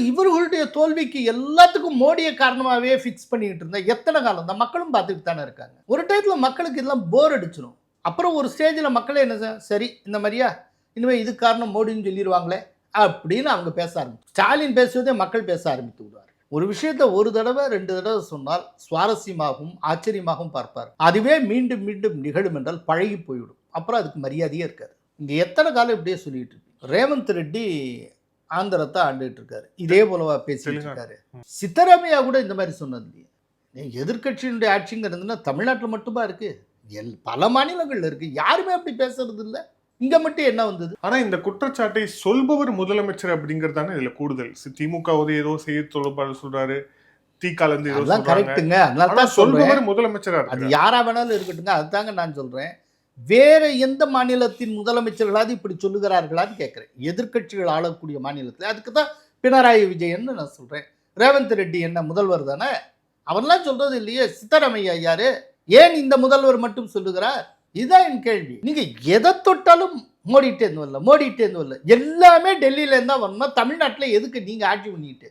இவர்களுடைய தோல்விக்கு எல்லாத்துக்கும் மோடியை காரணமாகவே ஃபிக்ஸ் பண்ணிக்கிட்டு இருந்தா எத்தனை காலம் தான் மக்களும் பார்த்துட்டு தானே இருக்காங்க. ஒரு டயத்தில் மக்களுக்கு இதெல்லாம் போர் அடிச்சிடும். அப்புறம் ஒரு ஸ்டேஜில் மக்களே என்ன சரி இந்த மாதிரியா இனிமேல் இது காரணம் மோடின்னு சொல்லிடுவாங்களே அப்படின்னு அவங்க பேச ஆரம்பிச்சு. ஸ்டாலின் பேசுவதே மக்கள் பேச ஆரம்பித்து விடுவார். ஒரு விஷயத்தை ஒரு தடவை 2 தடவை சொன்னால் சுவாரஸ்யமாகவும் ஆச்சரியமாகவும் பார்ப்பார். அதுவே மீண்டும் மீண்டும் நிகழும் என்றால் பழகி போய்விடும். அப்புறம் அதுக்கு மரியாதையே இருக்காது. இங்கே எத்தனை காலம் இப்படியே சொல்லிட்டு இருக்கு. ரேவந்த் ரெட்டி ஆந்திரத்தை ஆண்டுகிட்டு இருக்காரு, இதே போலவா பேசிட்டு இருக்காரு. சித்தராமையா கூட இந்த மாதிரி சொன்னது இல்லையே. எதிர்கட்சியினுடைய ஆட்சிங்கிறதுனா தமிழ்நாட்டில் மட்டுமா இருக்கு, பல மாநிலங்கள்ல இருக்கு. யாருமே அப்படி பேசுறது இல்லை. இங்க மட்டும் என்ன வந்தது? ஆனா இந்த குற்றச்சாட்டை சொல்பவர் முதலமைச்சர் அப்படிங்கறதானே இதுல கூடுதல். திமுக ஏதோ செய்தி தொடர்பாளர் சொல்றாரு, தீக்காலந்து கரெக்டுங்க. அதனால சொல்பவர் முதலமைச்சரா அது யாரா வேணாலும் இருக்கட்டுங்க. அதுதாங்க நான் சொல்றேன். வேற எந்த மாநிலத்தின் முதலமைச்சர்களாவது இப்படி சொல்லுகிறார்களான்னு கேட்கிறேன். எதிர்கட்சிகள் ஆளக்கூடிய மாநிலத்தில். அதுக்கு தான் பினராயி விஜயன் நான் சொல்றேன். ரேவந்த் ரெட்டி என்ன முதல்வர் தானே, அவர்லாம் சொல்றது இல்லையே. சித்தராமையா யாரு, ஏன் இந்த முதல்வர் மட்டும் சொல்லுகிறார்? இதுதான் என் கேள்வி. நீங்க எதை தொட்டாலும் மோடிட்டேந்து வரல, மோடிட்டேந்து வரல, எல்லாமே டெல்லியில இருந்தா வரணும். தமிழ்நாட்டில் எதுக்கு நீங்க ஆட்சி பண்ணிட்டு